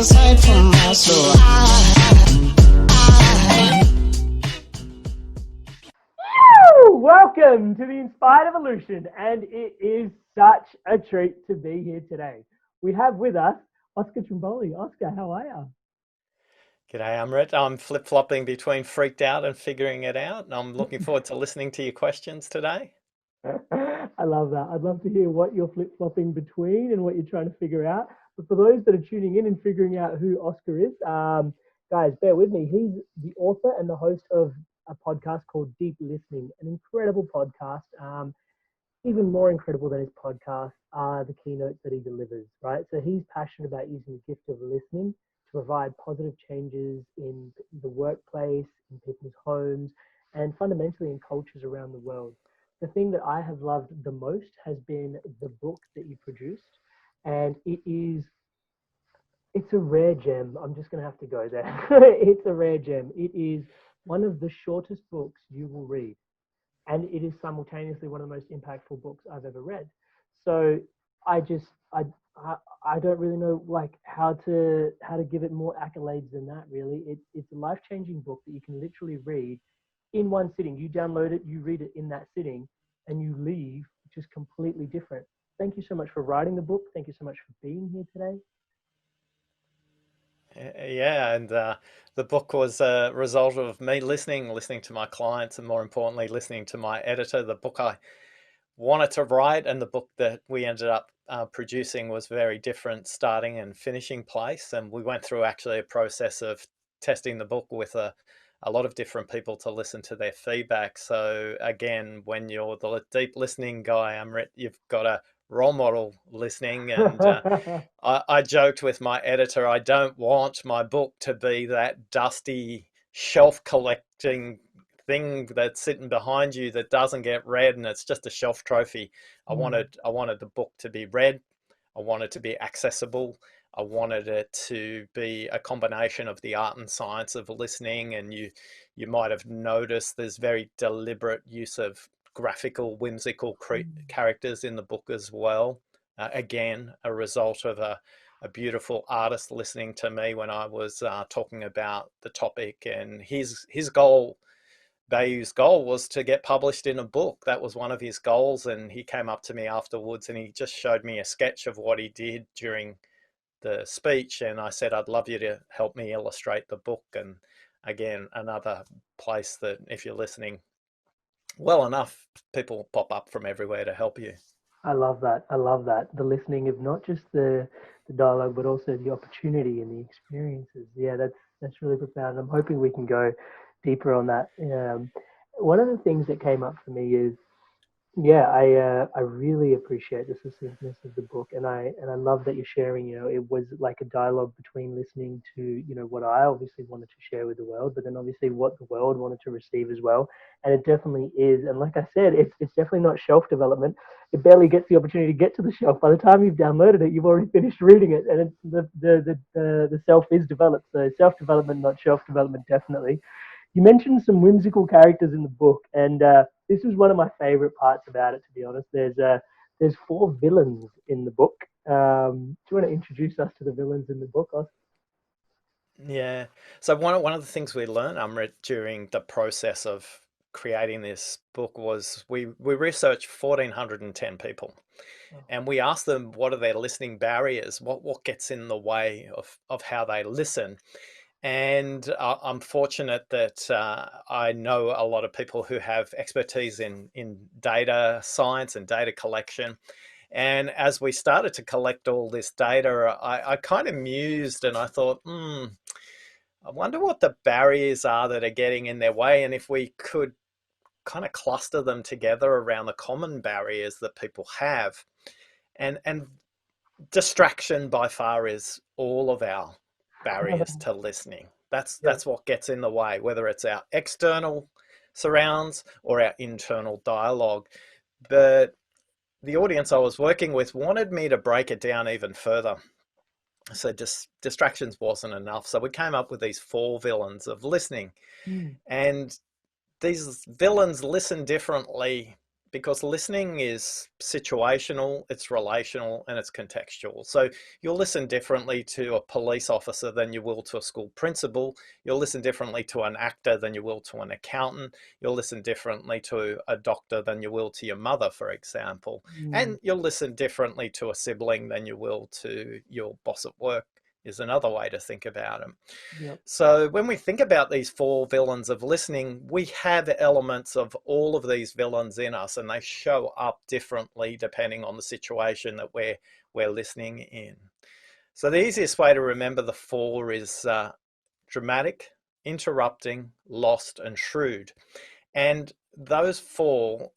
aside from us. So welcome to the Inspired Evolution, and it is such a treat to be here today. We have with us Oscar Trimboli. Oscar, how are you? G'day, Amrit. I'm flip-flopping between freaked out and figuring it out, and I'm looking forward to listening to your questions today. I love that. I'd love to hear what you're flip-flopping between and what you're trying to figure out. But for those that are tuning in and figuring out who Oscar is, guys, bear with me. He's the author and the host of a podcast called Deep Listening, an incredible podcast. Even more incredible than his podcast are the keynotes that he delivers, right? So he's passionate about using the gift of listening to provide positive changes in the workplace, in people's homes, and fundamentally in cultures around the world. The thing that I have loved the most has been the book that you produced, and it's a rare gem. I'm just going to have to go there. It's a rare gem. It is one of the shortest books you will read, and it is simultaneously one of the most impactful books I've ever read. So I don't really know like how to give it more accolades than that. Really, it's a life-changing book that you can literally read in one sitting. You download it, you read it in that sitting, and you leave just completely different. Thank you so much for writing the book. Thank you so much for being here today. Yeah, and the book was a result of me listening to my clients, and more importantly, listening to my editor. The book I wanted to write and the book that we ended up producing was very different starting and finishing place. And we went through actually a process of testing the book with a lot of different people to listen to their feedback. So again, when you're the deep listening guy, Amrit, you've got a role model listening. And I joked with my editor, I don't want my book to be that dusty shelf collecting thing that's sitting behind you that doesn't get read and it's just a shelf trophy. I wanted the book to be read. I wanted to be accessible. I wanted it to be a combination of the art and science of listening. And you might have noticed there's very deliberate use of graphical, whimsical characters in the book as well. Again, a result of a beautiful artist listening to me when I was talking about the topic, and his goal was to get published in a book. That was one of his goals, and he came up to me afterwards and he just showed me a sketch of what he did during the speech, and I said, I'd love you to help me illustrate the book. And again, another place that if you're listening well enough, people pop up from everywhere to help you. I love that. The listening of not just the dialogue, but also the opportunity and the experiences. Yeah, that's really profound. I'm hoping we can go deeper on that. One of the things that came up for me is, I really appreciate the succinctness of the book, and I love that you're sharing. It was like a dialogue between listening to what I obviously wanted to share with the world, but then obviously what the world wanted to receive as well. And it definitely is. And like I said, it's definitely not shelf development. It barely gets the opportunity to get to the shelf. By the time you've downloaded it, you've already finished reading it, and the self is developed. So self development, not shelf development, definitely. You mentioned some whimsical characters in the book, and this is one of my favorite parts about it, to be honest. There's 4 villains in the book. Do you want to introduce us to the villains in the book, Oscar? Yeah. So one of the things we learned, Amrit, during the process of creating this book was we researched 1,410 people, and we asked them what are their listening barriers, what gets in the way of how they listen. And I'm fortunate that I know a lot of people who have expertise in data science and data collection. And as we started to collect all this data, I kind of mused and I thought, I wonder what the barriers are that are getting in their way, and if we could kind of cluster them together around the common barriers that people have. And distraction by far is all of our barriers to listening. That's what gets in the way, whether it's our external surrounds or our internal dialogue. But the audience I was working with wanted me to break it down even further. So distractions wasn't enough. So we came up with these 4 villains of listening. And these villains listen differently because listening is situational, it's relational, and it's contextual. So you'll listen differently to a police officer than you will to a school principal. You'll listen differently to an actor than you will to an accountant. You'll listen differently to a doctor than you will to your mother, for example. Mm. And you'll listen differently to a sibling than you will to your boss at work, is another way to think about them. Yep. So when we think about these four villains of listening, we have elements of all of these villains in us, and they show up differently depending on the situation that we're listening in. So the easiest way to remember the four is dramatic, interrupting, lost, and shrewd. And those four,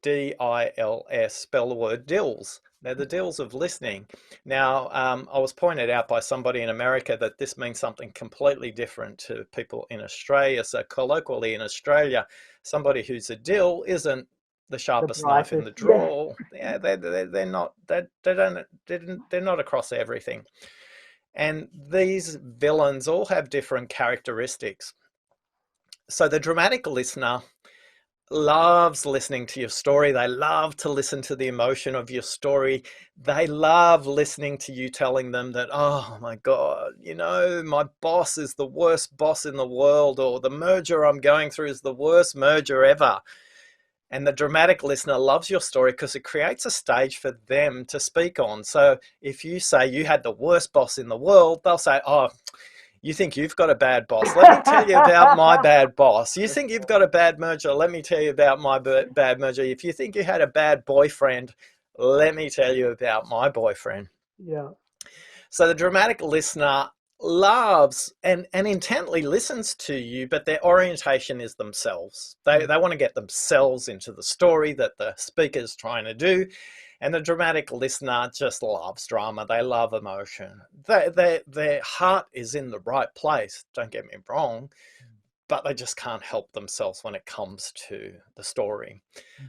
D-I-L-S, spell the word dills. They're the dills of listening. Now, I was pointed out by somebody in America that this means something completely different to people in Australia. So colloquially in Australia, somebody who's a dill isn't the The sharpest knife in brightest. the Yeah. drawer. Yeah, they're not, they're not across everything. And these villains all have different characteristics. So the dramatic listener loves listening to your story. They love to listen to the emotion of your story. They love listening to you telling them that, oh my God, you know, my boss is the worst boss in the world, or the merger I'm going through is the worst merger ever. And the dramatic listener loves your story because it creates a stage for them to speak on. So if you say you had the worst boss in the world, they'll say, oh, you think you've got a bad boss? Let me tell you about my bad boss. You think you've got a bad merger? Let me tell you about my bad merger. If you think you had a bad boyfriend, let me tell you about my boyfriend. Yeah. So the dramatic listener loves and intently listens to you, but their orientation is themselves. They want to get themselves into the story that the speaker's trying to do. And the dramatic listener just loves drama. They love emotion. Their heart is in the right place, don't get me wrong, but they just can't help themselves when it comes to the story.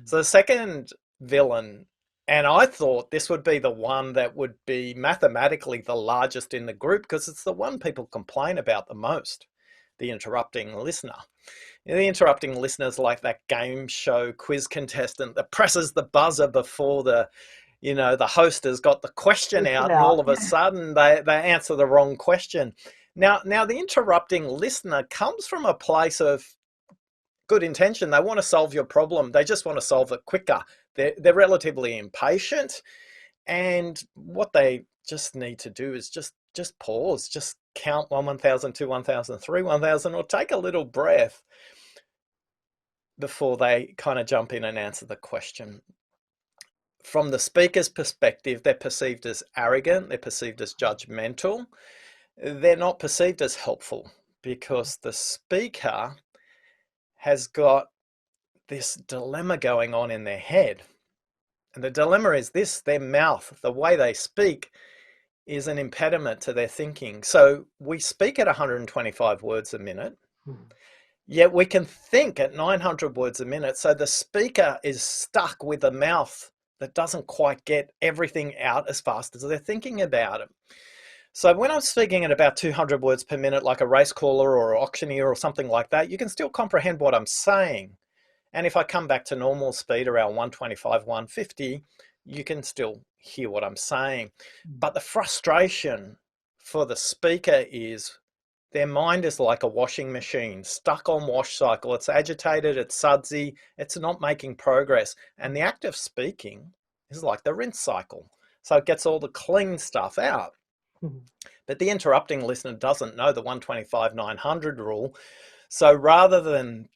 So the second villain, and I thought this would be the one that would be mathematically the largest in the group because it's the one people complain about the most, the interrupting listener. The interrupting listeners like that game show quiz contestant that presses the buzzer before the host has got the question It's out, and all out. of a sudden they answer the wrong question. Now the interrupting listener comes from a place of good intention. They want to solve your problem. They just want to solve it quicker. They're relatively impatient, and what they just need to do is just pause, just count 1,000, 2, 1,000, 3, 1,000, or take a little breath before they kind of jump in and answer the question. From the speaker's perspective, they're perceived as arrogant, they're perceived as judgmental, they're not perceived as helpful because the speaker has got this dilemma going on in their head. And the dilemma is this: their mouth, the way they speak, is an impediment to their thinking. So we speak at 125 words a minute, yet we can think at 900 words a minute. So the speaker is stuck with a mouth that doesn't quite get everything out as fast as they're thinking about it. So when I'm speaking at about 200 words per minute, like a race caller or an auctioneer or something like that, you can still comprehend what I'm saying. And if I come back to normal speed around 125, 150, you can still hear what I'm saying. But the frustration for the speaker is their mind is like a washing machine, stuck on wash cycle. It's agitated, it's sudsy, it's not making progress. And the act of speaking is like the rinse cycle. So it gets all the clean stuff out. But the interrupting listener doesn't know the 125, 900 rule. So rather than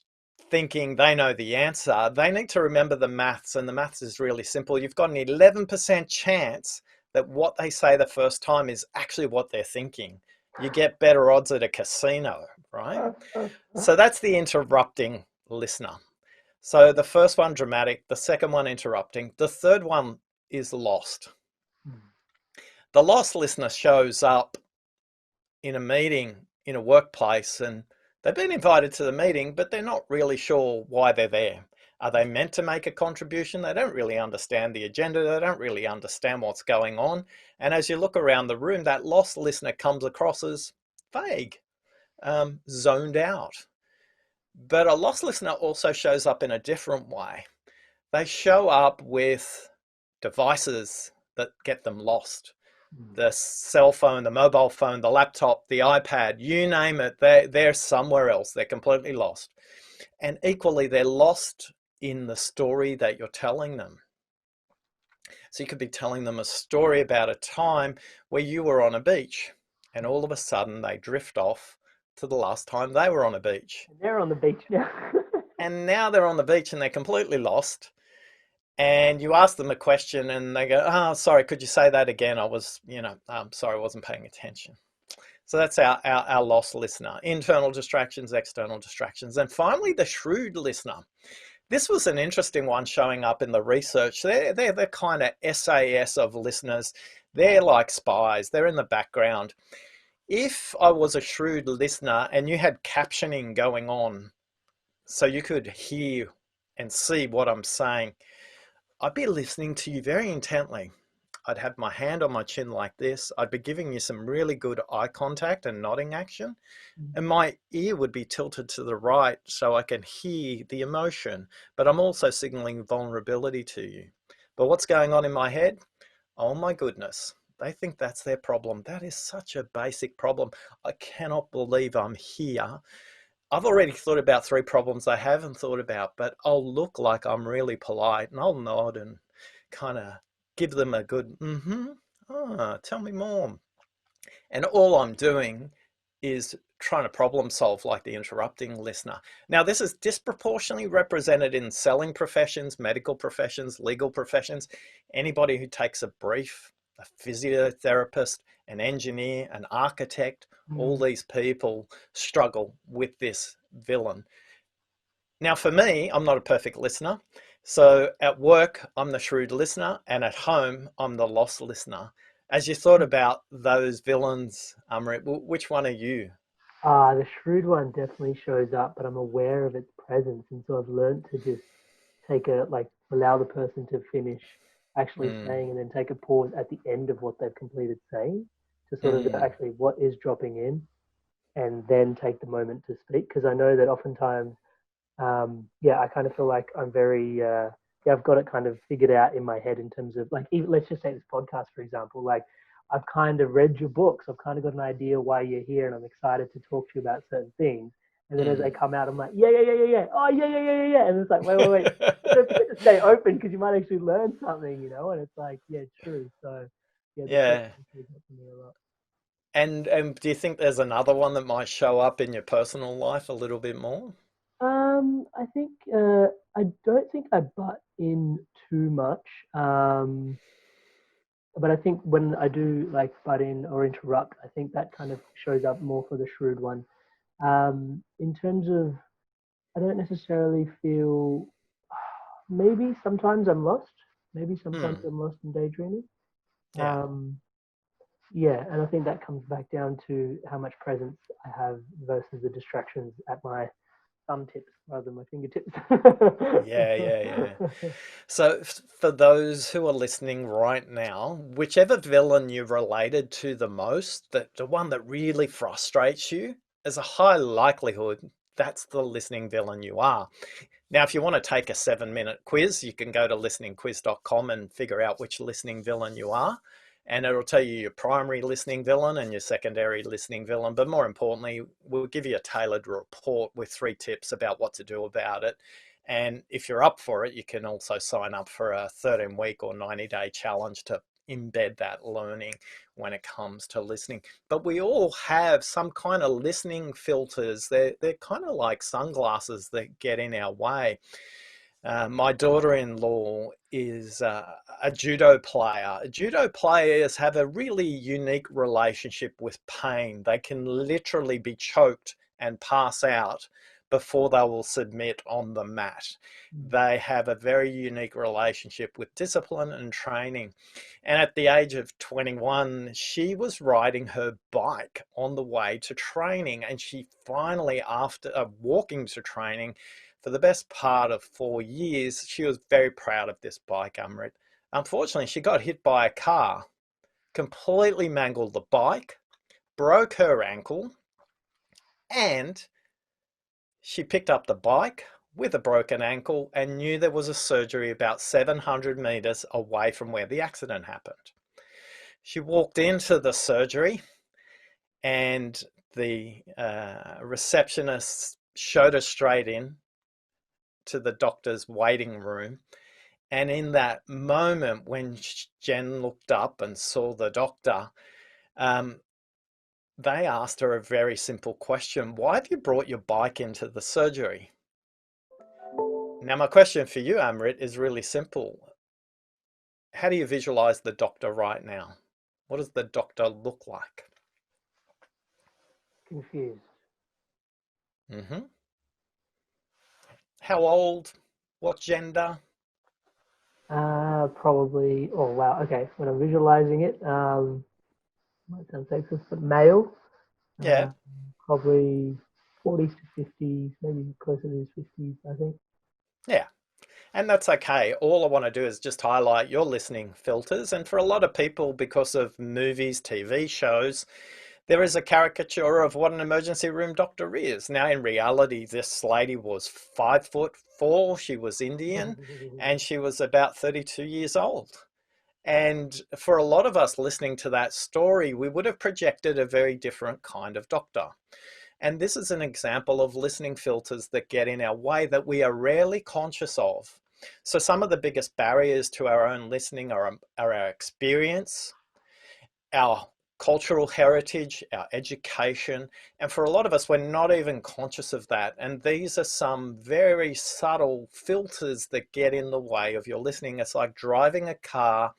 thinking they know the answer, they need to remember the maths, and the maths is really simple. You've got an 11% chance that what they say the first time is actually what they're thinking. You get better odds at a casino, right? So that's the interrupting listener. So the first one, dramatic, the second one, interrupting, the third one is lost. The lost listener shows up in a meeting, in a workplace, and they've been invited to the meeting, but they're not really sure why they're there. Are they meant to make a contribution? They don't really understand the agenda. They don't really understand what's going on. And as you look around the room, that lost listener comes across as vague, zoned out. But a lost listener also shows up in a different way. They show up with devices that get them lost. Mm. The cell phone, the mobile phone, the laptop, the iPad, you name it, they're somewhere else. They're completely lost. And equally, they're lost in the story that you're telling them. So you could be telling them a story about a time where you were on a beach, and all of a sudden they drift off to the last time they were on a beach. And they're on the beach now. And now they're on the beach and they're completely lost. And you ask them a question and they go, oh, sorry, could you say that again? I was, sorry, I wasn't paying attention. So that's our lost listener. Internal distractions, external distractions. And finally, the shrewd listener. This was an interesting one showing up in the research. They're the kind of SAS of listeners. They're like spies. They're in the background. If I was a shrewd listener and you had captioning going on so you could hear and see what I'm saying, I'd be listening to you very intently. I'd have my hand on my chin like this. I'd be giving you some really good eye contact and nodding action. And my ear would be tilted to the right so I can hear the emotion, but I'm also signaling vulnerability to you. But what's going on in my head? Oh my goodness. They think that's their problem. That is such a basic problem. I cannot believe I'm here. I've already thought about 3 problems I haven't thought about, but I'll look like I'm really polite and I'll nod and kind of give them a good, tell me more. And all I'm doing is trying to problem solve like the interrupting listener. Now, this is disproportionately represented in selling professions, medical professions, legal professions. Anybody who takes a brief, a physiotherapist, an engineer, an architect, all these people struggle with this villain. Now, for me, I'm not a perfect listener. So at work, I'm the shrewd listener, and at home, I'm the lost listener. As you thought about those villains, Amrit, which one are you? The shrewd one definitely shows up, but I'm aware of its presence, and so I've learned to just allow the person to finish actually Mm, saying, and then take a pause at the end of what they've completed saying to sort of go, mm, actually what is dropping in, and then take the moment to speak. Because I know that oftentimes, I kind of feel like I'm very, I've got it kind of figured out in my head in terms of like, even, let's just say this podcast, for example, like I've kind of read your books, I've kind of got an idea why you're here, and I'm excited to talk to you about certain things. And then as they mm. come out, I'm like, yeah. Oh, yeah. And it's like, wait. But don't forget to stay open because you might actually learn something, And it's like, yeah, true. So, yeah, the first Yeah. one shows up for me a lot. And do you think there's another one that might show up in your personal life a little bit more? I think I don't think I butt in too much. Um, but I think when I do like butt in or interrupt, I think that kind of shows up more for the shrewd one. In terms of, I don't necessarily feel. Maybe sometimes I'm lost. Maybe sometimes Hmm. I'm lost in daydreaming. Yeah. Um, yeah, and I think that comes back down to how much presence I have versus the distractions at my thumb tips rather than my fingertips. Yeah. So, for those who are listening right now, whichever villain you've related to the most, the one that really frustrates you, there's a high likelihood that's the listening villain you are. Now, if you want to take a 7-minute quiz, you can go to listeningquiz.com and figure out which listening villain you are. And it'll tell you your primary listening villain and your secondary listening villain. But more importantly, we'll give you a tailored report with 3 tips about what to do about it. And if you're up for it, you can also sign up for a 13-week or 90-day challenge to embed that learning when it comes to listening. But we all have some kind of listening filters. They're kind of like sunglasses that get in our way. My daughter-in-law is a judo player. Judo players have a really unique relationship with pain. They can literally be choked and pass out before they will submit on the mat. They have a very unique relationship with discipline and training. And at the age of 21, she was riding her bike on the way to training. And she finally, after walking to training, for the best part of 4 years, she was very proud of this bike, Amrit. Unfortunately, she got hit by a car, completely mangled the bike, broke her ankle, and she picked up the bike, with a broken ankle and knew there was a surgery about 700 meters away from where the accident happened. She walked into the surgery and the receptionist showed her straight in to the doctor's waiting room. And in that moment, when Jen looked up and saw the doctor, they asked her a very simple question. Why have you brought your bike into the surgery? Now, my question for you, Amrit, is really simple. How do you visualize the doctor right now? What does the doctor look like? Confused. Mm-hmm. How old? What gender? Probably. Oh wow. Okay. When I'm visualizing it, might sound sexist, but male. Yeah, Uh, Probably 40s to 50s, maybe closer to his 50s, I think. yeah. And that's okay. All I want to do is just highlight your listening filters. And for a lot of people, because of movies, TV shows, there is a caricature of what an emergency room doctor is. Now, in reality, this lady was 5'4". She was Indian and she was about 32 years old. And for a lot of us listening to that story, we would have projected a very different kind of doctor. And this is an example of listening filters that get in our way that we are rarely conscious of. So some of the biggest barriers to our own listening are our experience, our cultural heritage, our education, and for a lot of us, we're not even conscious of that. And these are some very subtle filters that get in the way of your listening. It's like driving a car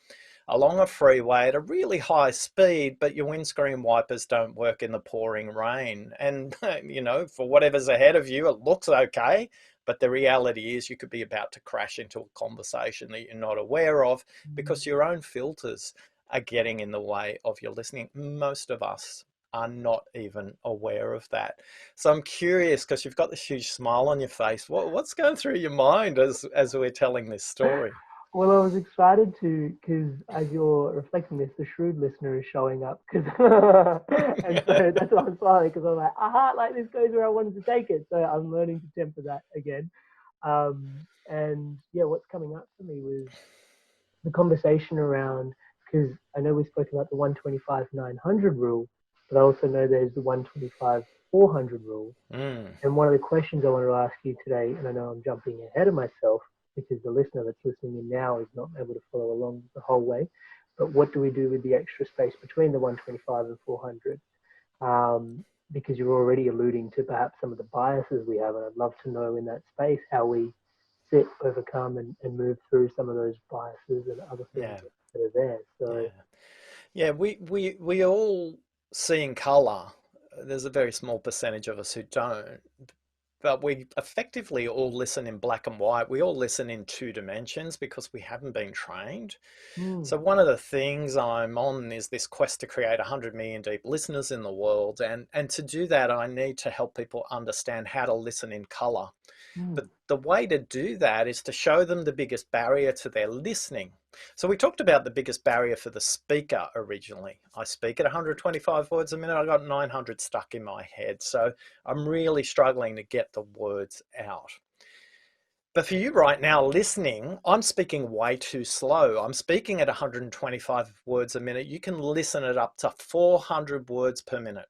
along a freeway at a really high speed, but your windscreen wipers don't work in the pouring rain. And, you know, for whatever's ahead of you, it looks okay. But the reality is you could be about to crash into a conversation that you're not aware of because your own filters are getting in the way of your listening. Most of us are not even aware of that. So I'm curious, because you've got this huge smile on your face. What's going through your mind as we're telling this story? Well, I was excited to because as you're reflecting this, the shrewd listener is showing up. Cause and so that's why I'm smiling because I'm like, aha, like this goes where I wanted to take it. So I'm learning to temper that again. And yeah, what's coming up for me was the conversation around because I know we spoke about the 125 900 rule, but I also know there's the 125 400 rule. Mm, And one of the questions I wanted to ask you today, and I know I'm jumping ahead of myself because the listener that's listening in now is not able to follow along the whole way, but what do we do with the extra space between the 125 and 400? Because you're already alluding to perhaps some of the biases we have, and I'd love to know in that space how we sit, overcome, and move through some of those biases and other things yeah, that are there. So, yeah. Yeah, we all see in color. There's a very small percentage of us who don't, but we effectively all listen in black and white. We all listen in two dimensions because we haven't been trained. mm, So one of the things I'm on is this quest to create 100 million deep listeners in the world. And to do that, I need to help people understand how to listen in color. mm, But the way to do that is to show them the biggest barrier to their listening. So we talked about the biggest barrier for the speaker originally. I speak at 125 words a minute. I got 900 stuck in my head. So I'm really struggling to get the words out. But for you right now listening, I'm speaking way too slow. I'm speaking at 125 words a minute. You can listen at up to 400 words per minute.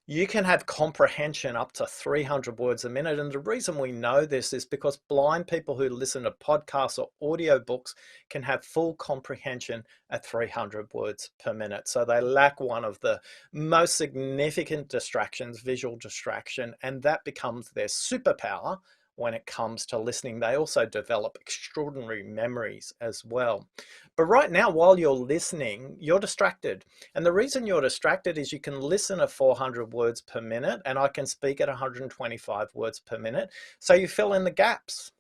You can have comprehension up to 300 words a minute. And the reason we know this is because blind people who listen to podcasts or audiobooks can have full comprehension at 300 words per minute. So they lack one of the most significant distractions, visual distraction, and that becomes their superpower when it comes to listening. They also develop extraordinary memories as well. But right now, while you're listening, you're distracted. And the reason you're distracted is you can listen at 400 words per minute and I can speak at 125 words per minute. So you fill in the gaps.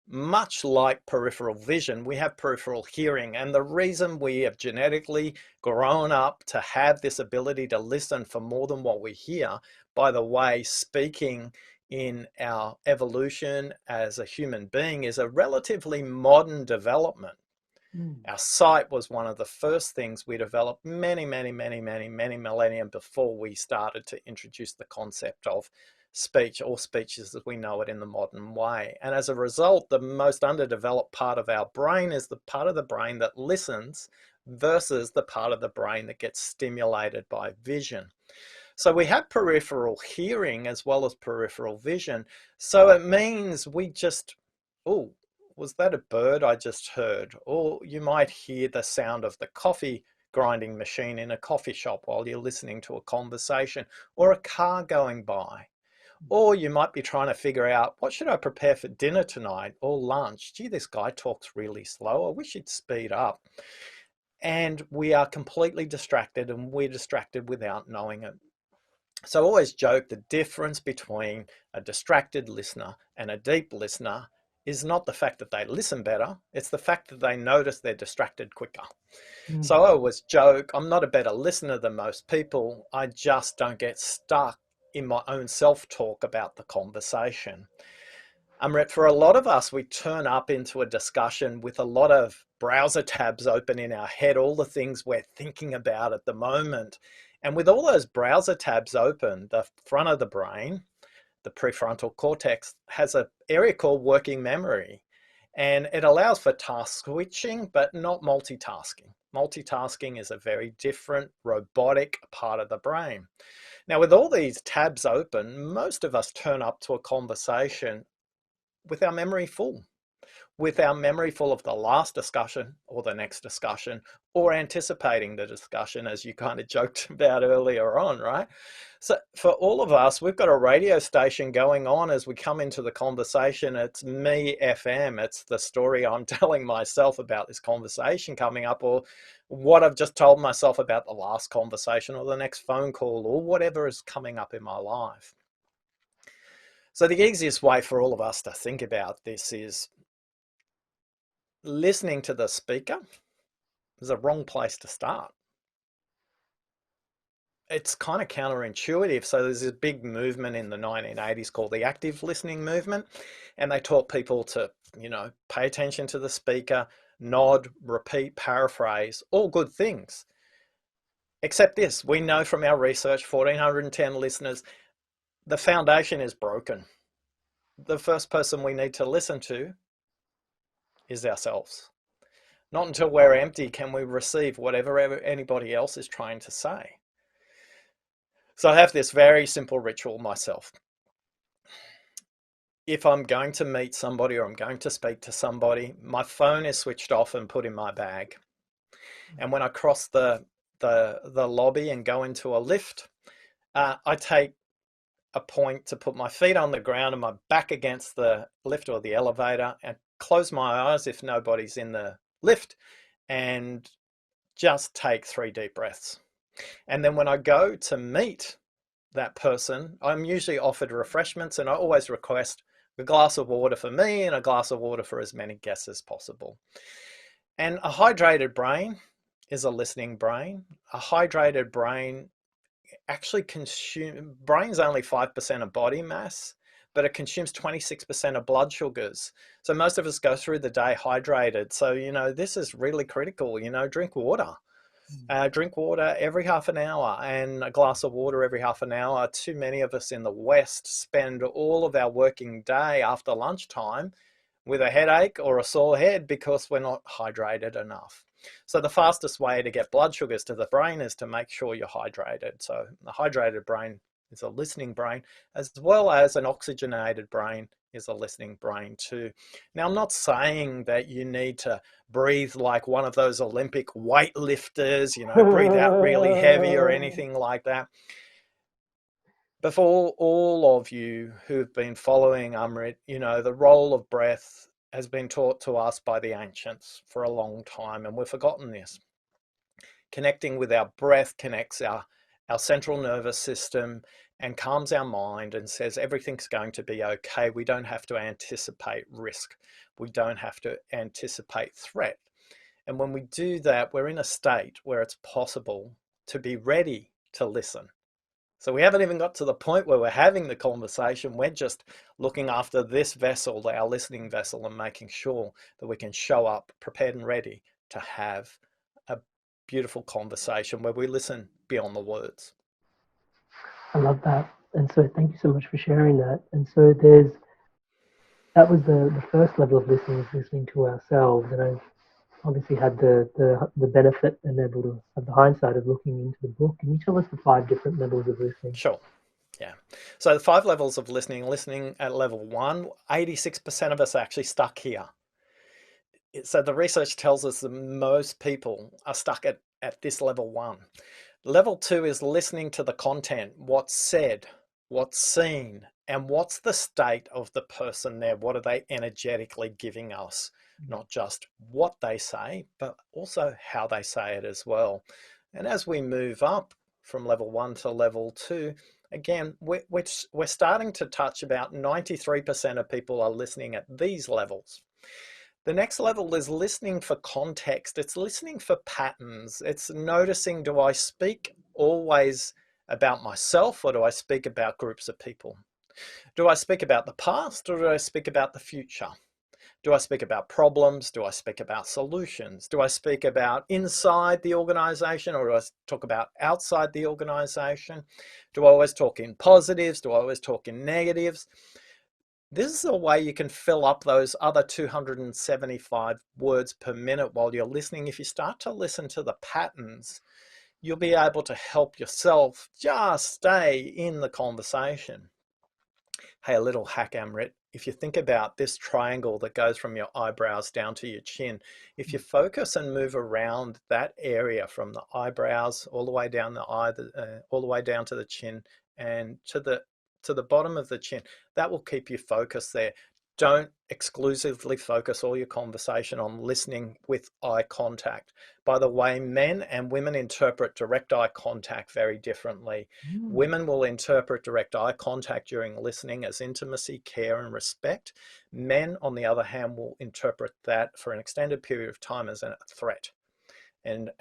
Much like peripheral vision, we have peripheral hearing. And the reason we have genetically grown up to have this ability to listen for more than what we hear, by the way, speaking in our evolution as a human being is a relatively modern development. mm, Our sight was one of the first things we developed many millennia before we started to introduce the concept of speech, or speeches as we know it in the modern way. And as a result, the most underdeveloped part of our brain is the part of the brain that listens versus the part of the brain that gets stimulated by vision. So we have peripheral hearing as well as peripheral vision. So it means we just, oh, was that a bird I just heard? Or you might hear the sound of the coffee grinding machine in a coffee shop while you're listening to a conversation, or a car going by. Or you might be trying to figure out, what should I prepare for dinner tonight or lunch? Gee, this guy talks really slow. I wish he'd speed up. And we are completely distracted, and we're distracted without knowing it. So I always joke, the difference between a distracted listener and a deep listener is not the fact that they listen better, it's the fact that they notice they're distracted quicker. So I always joke, I'm not a better listener than most people, I just don't get stuck in my own self-talk about the conversation. For a lot of us, we turn up into a discussion with a lot of browser tabs open in our head, all the things we're thinking about at the moment. And with all those browser tabs open, the front of the brain, the prefrontal cortex, has an area called working memory. And it allows for task switching, but not multitasking. Multitasking is a very different robotic part of the brain. Now, with all these tabs open, most of us turn up to a conversation with our memory full. With our memory full of the last discussion or the next discussion, or anticipating the discussion, as you kind of joked about earlier on, right? So for all of us, we've got a radio station going on as we come into the conversation. It's me FM. It's the story I'm telling myself about this conversation coming up, or what I've just told myself about the last conversation, or the next phone call, or whatever is coming up in my life. So the easiest way for all of us to think about this is listening to the speaker is a wrong place to start. It's kind of counterintuitive. So there's this big movement in the 1980s called the active listening movement, and they taught people to, pay attention to the speaker, nod, repeat, paraphrase, all good things. Except this, we know from our research, 1,410 listeners, the foundation is broken. The first person we need to listen to is ourselves. Not until we're empty can we receive whatever anybody else is trying to say. So I have this very simple ritual myself. If I'm going to meet somebody or I'm going to speak to somebody, my phone is switched off and put in my bag. And when I cross the lobby and go into a lift, I take a point to put my feet on the ground and my back against the lift or the elevator, and close my eyes if nobody's in the lift, and just take 3 deep breaths. And then when I go to meet that person, I'm usually offered refreshments, and I always request a glass of water for me and a glass of water for as many guests as possible. And a hydrated brain is a listening brain. A hydrated brain actually brain's only 5% of body mass, but it consumes 26% of blood sugars. So most of us go through the day hydrated. So, this is really critical. Drink water. Drink water every half an hour, and a glass of water every half an hour. Too many of us in the West spend all of our working day after lunchtime with a headache or a sore head because we're not hydrated enough. So the fastest way to get blood sugars to the brain is to make sure you're hydrated. So a hydrated brain is a listening brain, as well as an oxygenated brain is a listening brain too. Now, I'm not saying that you need to breathe like one of those Olympic weightlifters, breathe out really heavy or anything like that. But for all of you who've been following Amrit, the role of breath has been taught to us by the ancients for a long time, and we've forgotten this. Connecting with our breath connects our central nervous system and calms our mind and says everything's going to be okay. We don't have to anticipate risk. We don't have to anticipate threat. And when we do that, we're in a state where it's possible to be ready to listen. So we haven't even got to the point where we're having the conversation. We're just looking after this vessel, our listening vessel, and making sure that we can show up prepared and ready to have a beautiful conversation where we listen beyond the words. I love that. And so thank you so much for sharing that. And so that was the first level of listening, is listening to ourselves. And I've obviously had the benefit and able to have the hindsight of looking into the book. Can you tell us the 5 different levels of listening? Sure. Yeah. So the 5 levels of listening at level 1, 86% of us are actually stuck here. So the research tells us that most people are stuck at this level 1. Level 2 is listening to the content, what's said, what's seen, and what's the state of the person there. What are they energetically giving us? Not just what they say, but also how they say it as well. And as we move up from level 1 to level 2, again, we're starting to touch about 93% of people are listening at these levels. The next level is listening for context. It's listening for patterns. It's noticing, do I speak always about myself, or do I speak about groups of people? Do I speak about the past, or do I speak about the future? Do I speak about problems? Do I speak about solutions? Do I speak about inside the organization, or do I talk about outside the organization? Do I always talk in positives? Do I always talk in negatives? This is a way you can fill up those other 275 words per minute while you're listening. If you start to listen to the patterns, you'll be able to help yourself just stay in the conversation. Hey, a little hack, Amrit. If you think about this triangle that goes from your eyebrows down to your chin, if you focus and move around that area from the eyebrows all the way down the eye, all the way down to the chin and to the bottom of the chin, that will keep you focused there. Don't exclusively focus all your conversation on listening with eye contact. By the way, men and women interpret direct eye contact very differently. Women will interpret direct eye contact during listening as intimacy, care, and respect. Men, on the other hand, will interpret that for an extended period of time as a threat. And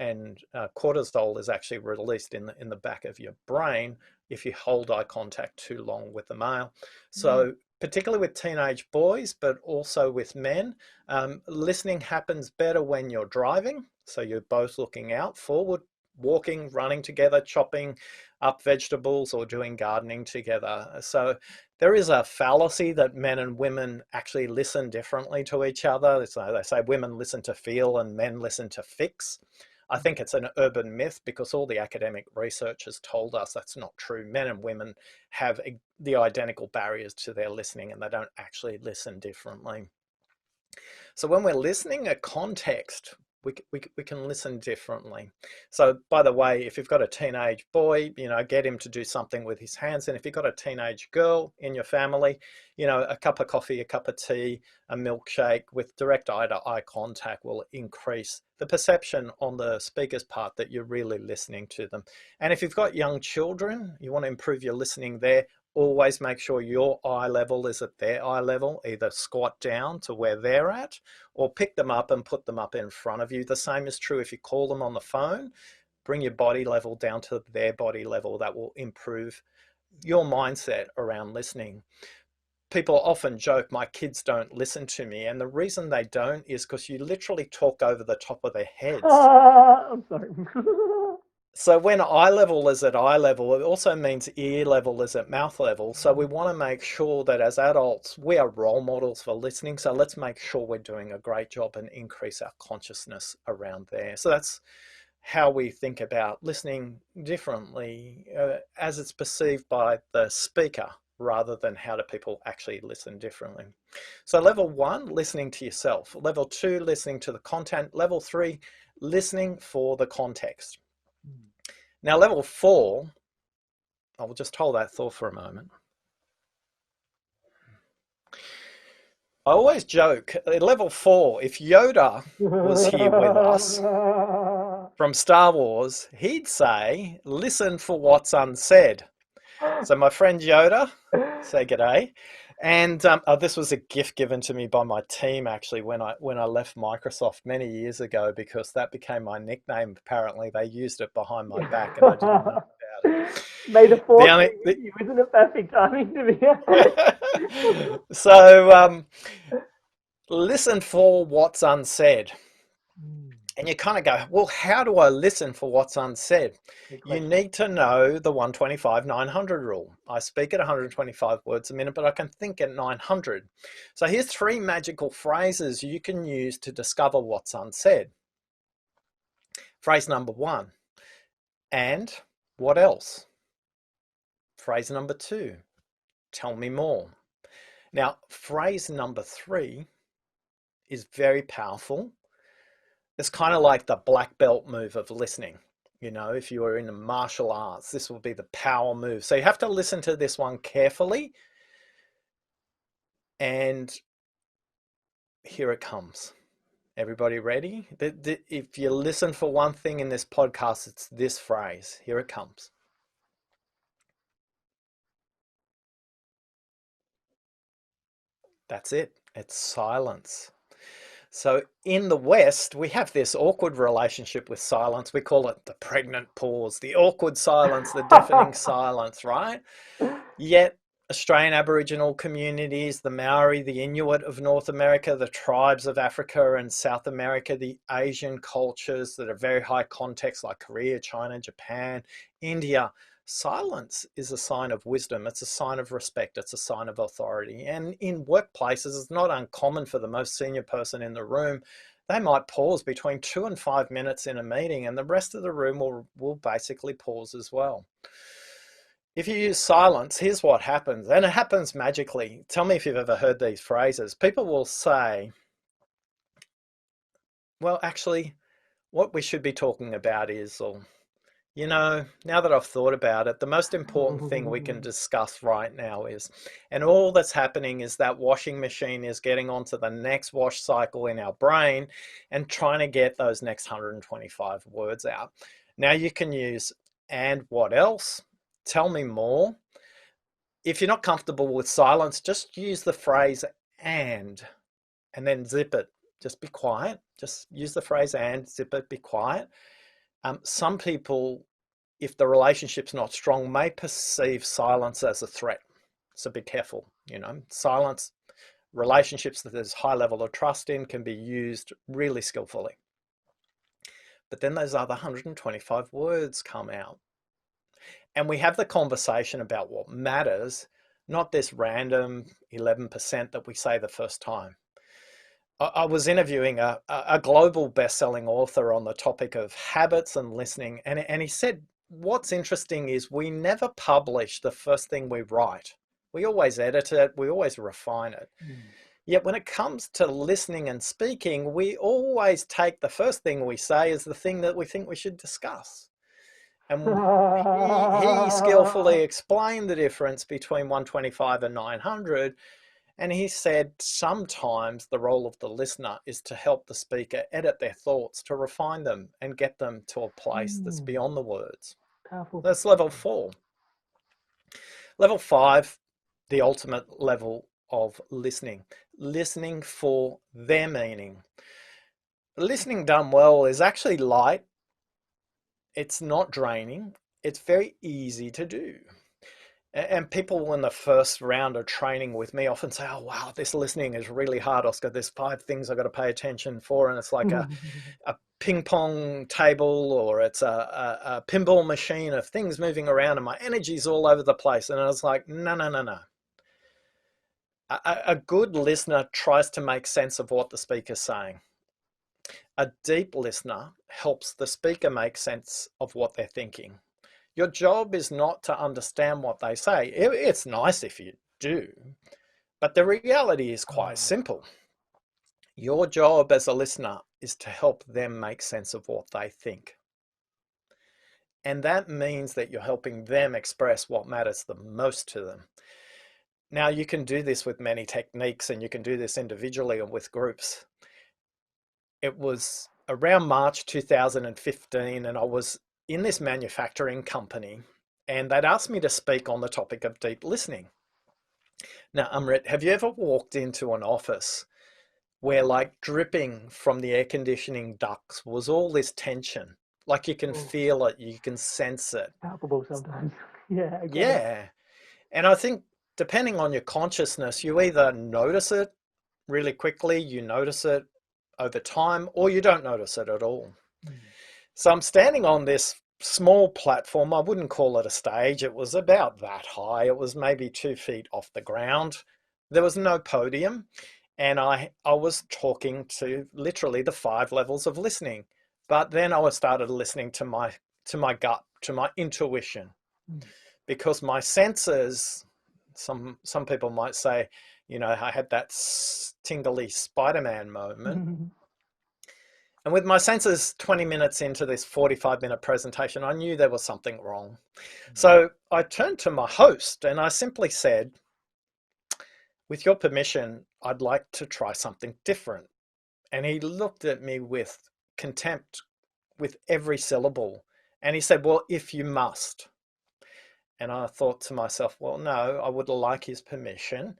cortisol is actually released in the back of your brain if you hold eye contact too long with the male. So particularly with teenage boys, but also with men, listening happens better when you're driving. So you're both looking out forward, walking, running together, chopping up vegetables, or doing gardening together. So there is a fallacy that men and women actually listen differently to each other. So they say women listen to feel and men listen to fix. I think it's an urban myth, because all the academic research has told us that's not true. Men and women have the identical barriers to their listening, and they don't actually listen differently. So when we're listening at context, we can listen differently. So by the way, if you've got a teenage boy, get him to do something with his hands. And if you've got a teenage girl in your family, a cup of coffee, a cup of tea, a milkshake with direct eye to eye contact will increase the perception on the speaker's part that you're really listening to them. And if you've got young children, you want to improve your listening there, always make sure your eye level is at their eye level. Either squat down to where they're at, or pick them up and put them up in front of you. The same is true if you call them on the phone. Bring your body level down to their body level. That will improve your mindset around listening. People often joke, my kids don't listen to me. And the reason they don't is because you literally talk over the top of their heads. I'm sorry. So when eye level is at eye level, it also means ear level is at mouth level. So we want to make sure that as adults, we are role models for listening. So let's make sure we're doing a great job and increase our consciousness around there. So that's how we think about listening differently as it's perceived by the speaker, rather than how do people actually listen differently. So level 1, listening to yourself. Level 2, listening to the content. Level 3, listening for the context. Now, level 4, I'll just hold that thought for a moment. I always joke, at level 4, if Yoda was here with us from Star Wars, he'd say, listen for what's unsaid. So my friend Yoda, say g'day. And this was a gift given to me by my team, actually, when I left Microsoft many years ago, because that became my nickname. Apparently, they used it behind my back, and I didn't know about it. May the force be with you. Isn't it perfect timing to be? So listen for what's unsaid. And you kind of go, well, how do I listen for what's unsaid? Good You question. need to know the 125-900 rule. I speak at 125 words a minute, but I can think at 900. So here's 3 magical phrases you can use to discover what's unsaid. Phrase number 1, and what else? Phrase number 2, tell me more. Now, phrase number 3 is very powerful. It's kind of like the black belt move of listening. You know, if you were in the martial arts, this will be the power move. So you have to listen to this one carefully. And here it comes. Everybody ready? If you listen for one thing in this podcast, it's this phrase. Here it comes. That's it. It's silence. So in the West, we have this awkward relationship with silence. We call it the pregnant pause, the awkward silence, the deafening silence, right? Yet Australian Aboriginal communities, the Maori, the Inuit of North America, the tribes of Africa and South America, the Asian cultures that are very high context like Korea, China, Japan, India, silence is a sign of wisdom. It's a sign of respect. It's a sign of authority. And in workplaces, it's not uncommon for the most senior person in the room. They might pause between 2 and 5 minutes in a meeting, and the rest of the room will basically pause as well. If you use silence, here's what happens, and it happens magically. Tell me if you've ever heard these phrases. People will say, well, actually, what we should be talking about is, or, you know, now that I've thought about it, the most important thing we can discuss right now is, and all that's happening is that washing machine is getting onto the next wash cycle in our brain and trying to get those next 125 words out. Now you can use, and what else? Tell me more. If you're not comfortable with silence, just use the phrase and then zip it. Just be quiet. Just use the phrase and, zip it, be quiet. Some people, if the relationship's not strong, may perceive silence as a threat. So be careful. You know, silence, relationships that there's high level of trust in can be used really skillfully. But then those other 125 words come out. And we have the conversation about what matters, not this random 11% that we say the first time. I was interviewing a global best-selling author on the topic of habits and listening, and he said, what's interesting is we never publish the first thing we write. We always edit it, we always refine it. Yet when it comes to listening and speaking, we always take the first thing we say as the thing that we think we should discuss. And he skillfully explained the difference between 125 and 900. And he said sometimes the role of the listener is to help the speaker edit their thoughts, to refine them and get them to a place that's beyond the words. Powerful. That's level 4. Level 5, the ultimate level of listening. Listening for their meaning. Listening done well is actually light. It's not draining. It's very easy to do. And people in the first round of training with me often say, oh, wow, this listening is really hard, Oscar. There's 5 things I've got to pay attention for. And it's like a ping pong table, or it's a pinball machine of things moving around and my energy's all over the place. And I was like, no. A good listener tries to make sense of what the speaker's saying. A deep listener helps the speaker make sense of what they're thinking. Your job is not to understand what they say. It's nice if you do, but the reality is quite simple. Your job as a listener is to help them make sense of what they think. And that means that you're helping them express what matters the most to them. Now, you can do this with many techniques, and you can do this individually or with groups. It was around March 2015, and I was in this manufacturing company, and they'd asked me to speak on the topic of deep listening. Now, Amrit, have you ever walked into an office where, like, dripping from the air conditioning ducts was all this tension? Like, you can feel it, you can sense it. Palpable sometimes. Yeah. Yeah. And I think depending on your consciousness, you either notice it really quickly, you notice it over time, or you don't notice it at all. Mm. So I'm standing on this small platform. I wouldn't call it a stage. It was about that high. It was maybe 2 feet off the ground. There was no podium. And I was talking to literally the 5 levels of listening. But then I started listening to my gut, to my intuition, Mm. because my senses, some people might say, I had that tingly Spider-Man moment. And with my senses 20 minutes into this 45-minute presentation, I knew there was something wrong. So I turned to my host and I simply said, with your permission, I'd like to try something different. And he looked at me with contempt with every syllable. And he said, well, if you must. And I thought to myself, well, no, I would like his permission.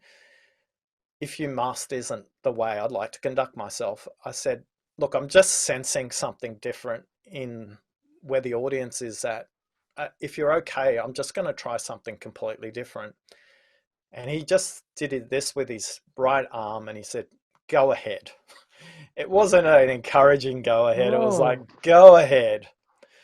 If you must isn't the way I'd like to conduct myself. I said, look, I'm just sensing something different in where the audience is at. If you're okay, I'm just going to try something completely different. And he just did this with his right arm and he said, go ahead. It wasn't an encouraging go ahead. It was like, Oh, go ahead.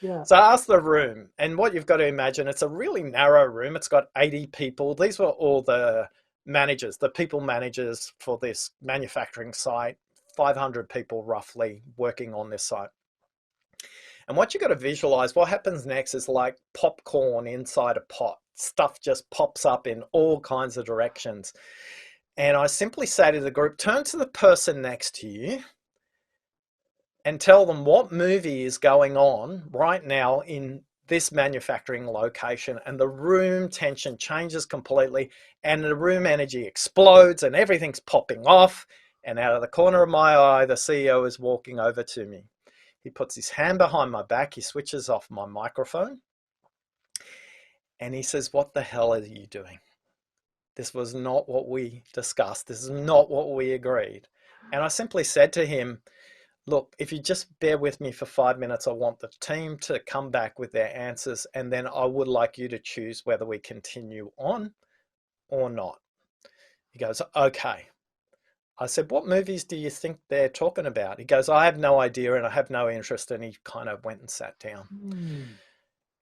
yeah. So I asked the room, and what you've got to imagine, it's a really narrow room. It's got 80 people. These were all the managers, the people managers for this manufacturing site, 500 people roughly working on this site. And what you got to visualize, what happens next is like popcorn inside a pot. Stuff just pops up in all kinds of directions. And I simply say to the group, turn to the person next to you and tell them what movie is going on right now in this manufacturing location, and the room tension changes completely and the room energy explodes and everything's popping off, and out of the corner of my eye the CEO is walking over to me. He puts his hand behind my back, he switches off my microphone, and he says, what the hell are you doing? This was not what we discussed. This is not what we agreed. And I simply said to him, look, if you just bear with me for 5 minutes, I want the team to come back with their answers, and then I would like you to choose whether we continue on or not. He goes, okay. I said, what movies do you think they're talking about? He goes, I have no idea and I have no interest. And he kind of went and sat down. Mm.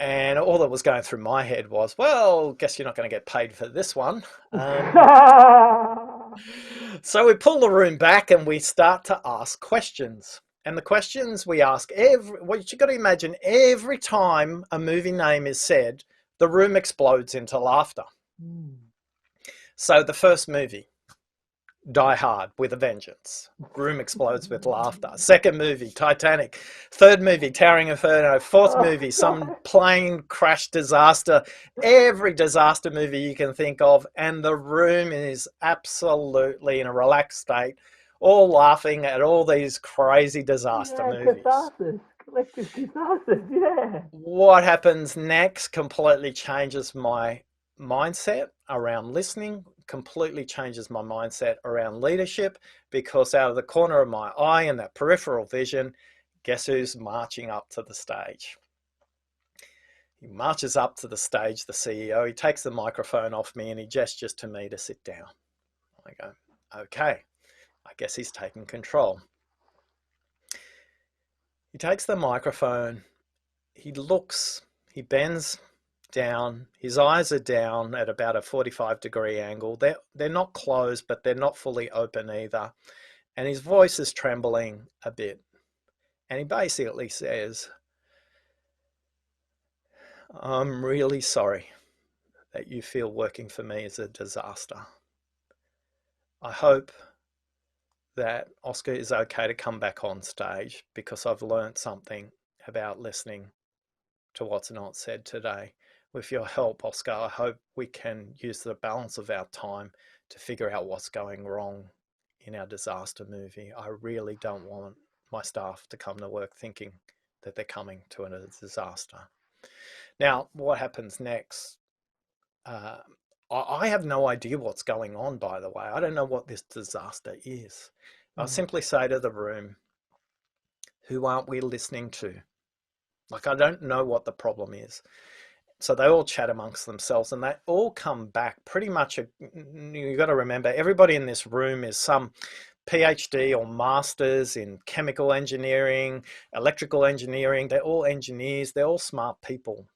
And all that was going through my head was, well, guess you're not going to get paid for this one. So we pull the room back and we start to ask questions. And the questions we ask, what you got to imagine, every time a movie name is said, the room explodes into laughter. Mm. So the first movie, Die Hard with a Vengeance. Room explodes with laughter. Second movie, Titanic. Third movie, Towering Inferno. Fourth movie, some plane crash disaster. Every disaster movie you can think of, and the room is absolutely in a relaxed state, all laughing at all these crazy disaster movies. Catharsis, collective catharsis, yeah. What happens next completely changes my mindset around listening, completely changes my mindset around leadership, because out of the corner of my eye and that peripheral vision, guess who's marching up to the stage? He marches up to the stage, the CEO. He takes the microphone off me and he gestures to me to sit down. I go, okay, I guess he's taking control. He takes the microphone, he looks, he bends down, his eyes are down at about a 45-degree angle. They're not closed, but they're not fully open either. And his voice is trembling a bit. And he basically says, I'm really sorry that you feel working for me is a disaster. I hope that Oscar is okay to come back on stage, because I've learned something about listening to what's not said today. With your help, Oscar, I hope we can use the balance of our time to figure out what's going wrong in our disaster movie. I really don't want my staff to come to work thinking that they're coming to a disaster. Now, what happens next? I have no idea what's going on, by the way. I don't know what this disaster is. I'll simply say to the room, who aren't we listening to? Like, I don't know what the problem is. So they all chat amongst themselves and they all come back pretty much. You got to remember, everybody in this room is some PhD or masters in chemical engineering, electrical engineering. They're all engineers. They're all smart people.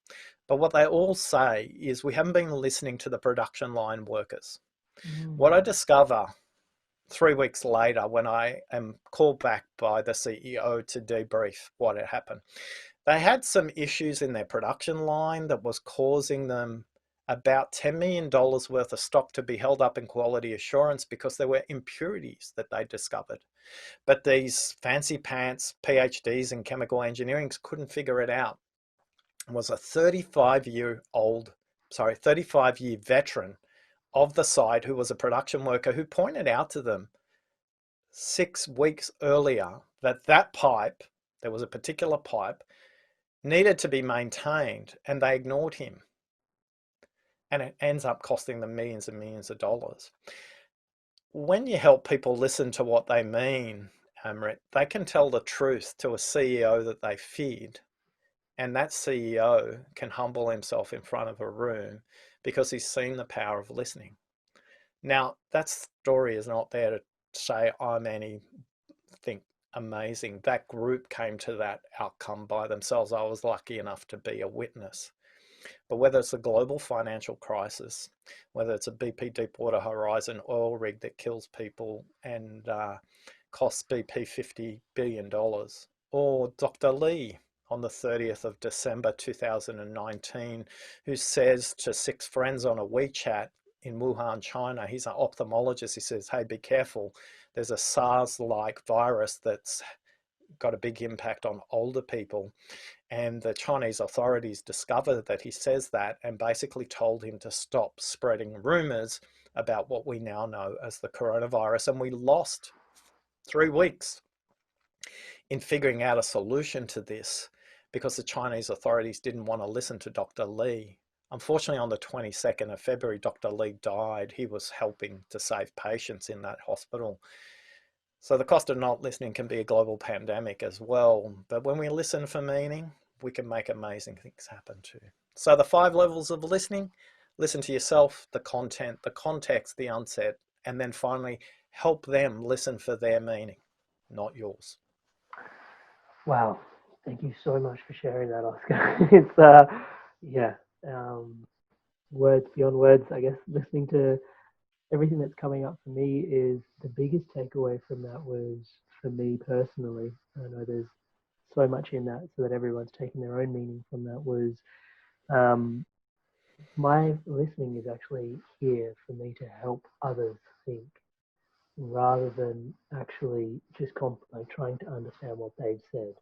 But what they all say is we haven't been listening to the production line workers. What I discover 3 weeks later when I am called back by the CEO to debrief what had happened, they had some issues in their production line that was causing them about $10 million worth of stock to be held up in quality assurance because there were impurities that they discovered. But these fancy pants PhDs in chemical engineering couldn't figure it out. It was a 35-year veteran of the site who was a production worker who pointed out to them 6 weeks earlier that that pipe, there was a particular pipe, needed to be maintained, and they ignored him. And it ends up costing them millions and millions of dollars. When you help people listen to what they mean, Amrit, they can tell the truth to a CEO that they feared, and that CEO can humble himself in front of a room because he's seen the power of listening. Now, that story is not there to say I'm anything amazing. That group came to that outcome by themselves. I was lucky enough to be a witness. But whether it's a global financial crisis, whether it's a BP Deepwater Horizon oil rig that kills people and costs BP $50 billion, or Dr. Lee on the 30th of December 2019, who says to 6 friends on a WeChat in Wuhan, China, he's an ophthalmologist, he says, hey, be careful, there's a SARS-like virus that's got a big impact on older people. And the Chinese authorities discovered that he says that and basically told him to stop spreading rumors about what we now know as the coronavirus. And we lost 3 weeks in figuring out a solution to this because the Chinese authorities didn't want to listen to Dr. Lee. Unfortunately, on the 22nd of February, Dr. Lee died. He was helping to save patients in that hospital. So the cost of not listening can be a global pandemic as well. But when we listen for meaning, we can make amazing things happen too. So the 5 levels of listening: listen to yourself, the content, the context, the onset, and then finally help them listen for their meaning, not yours. Wow. Thank you so much for sharing that, Oscar. It's, yeah, words beyond words, I guess. Listening to everything that's coming up for me is the biggest takeaway from that was, for me personally, I know there's so much in that, so that everyone's taking their own meaning from that, was um, my listening is actually here for me to help others think rather than actually just like trying to understand what they've said.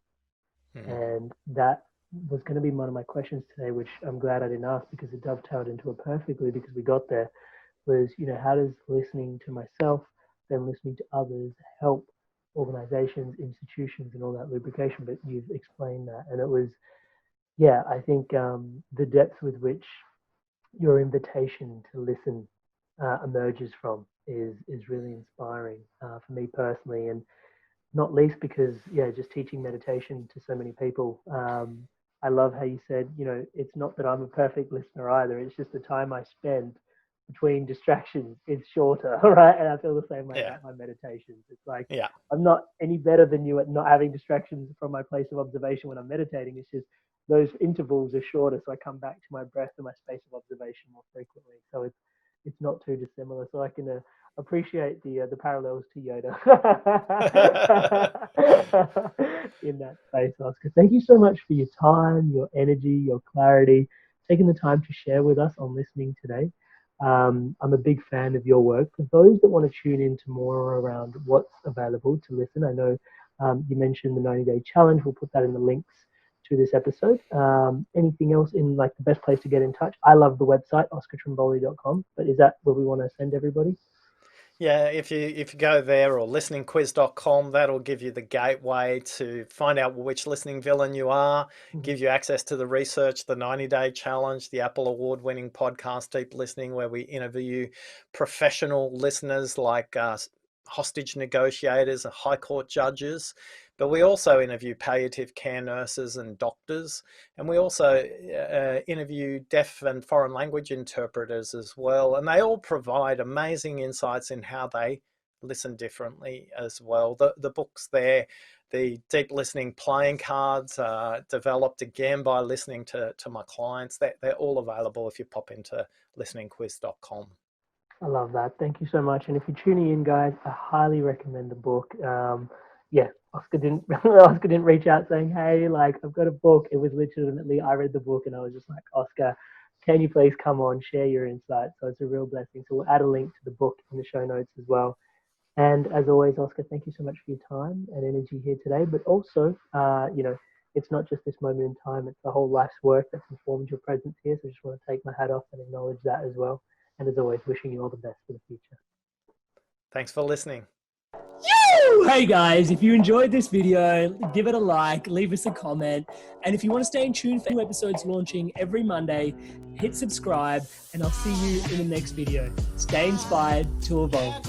And that was going to be one of my questions today, which I'm glad I didn't ask because it dovetailed into it perfectly because we got there. Was, how does listening to myself, then listening to others, help organizations, institutions, and all that lubrication? But you've explained that, and it was, yeah, I think the depth with which your invitation to listen emerges from is really inspiring for me personally, and not least because, yeah, just teaching meditation to so many people. I love how you said, it's not that I'm a perfect listener either. It's just the time I spend between distractions is shorter, right? And I feel the same way about my meditations. It's like, I'm not any better than you at not having distractions from my place of observation when I'm meditating. It's just those intervals are shorter, so I come back to my breath and my space of observation more frequently. So it's not too dissimilar. So I can appreciate the parallels to Yoda in that space, Oscar. Thank you so much for your time, your energy, your clarity, taking the time to share with us on listening today. I'm a big fan of your work. For those that want to tune into more around what's available to listen, I know you mentioned the 90-day challenge. We'll put that in the links to this episode. Anything else in like the best place to get in touch? I love the website, oscartrimboli.com, but is that where we want to send everybody? Yeah, if you go there, or listeningquiz.com, that'll give you the gateway to find out which listening villain you are, give you access to the research, the 90-day challenge, the Apple award-winning podcast, Deep Listening, where we interview professional listeners like hostage negotiators and high court judges. But we also interview palliative care nurses and doctors. And we also interview deaf and foreign language interpreters as well. And they all provide amazing insights in how they listen differently as well. The book's there. The deep listening playing cards developed again by listening to my clients. They're all available if you pop into listeningquiz.com. I love that. Thank you so much. And if you're tuning in, guys, I highly recommend the book. Oscar didn't reach out saying, "Hey, like I've got a book." It was legitimately I read the book and I was just like, "Oscar, can you please come on, share your insights?" So it's a real blessing. So we'll add a link to the book in the show notes as well. And as always, Oscar, thank you so much for your time and energy here today. But also, it's not just this moment in time; it's the whole life's work that's informed your presence here. So I just want to take my hat off and acknowledge that as well. And as always, wishing you all the best for the future. Thanks for listening. Hey guys, if you enjoyed this video, give it a like, leave us a comment. And if you want to stay in tune for new episodes launching every Monday, hit subscribe and I'll see you in the next video. Stay inspired to evolve.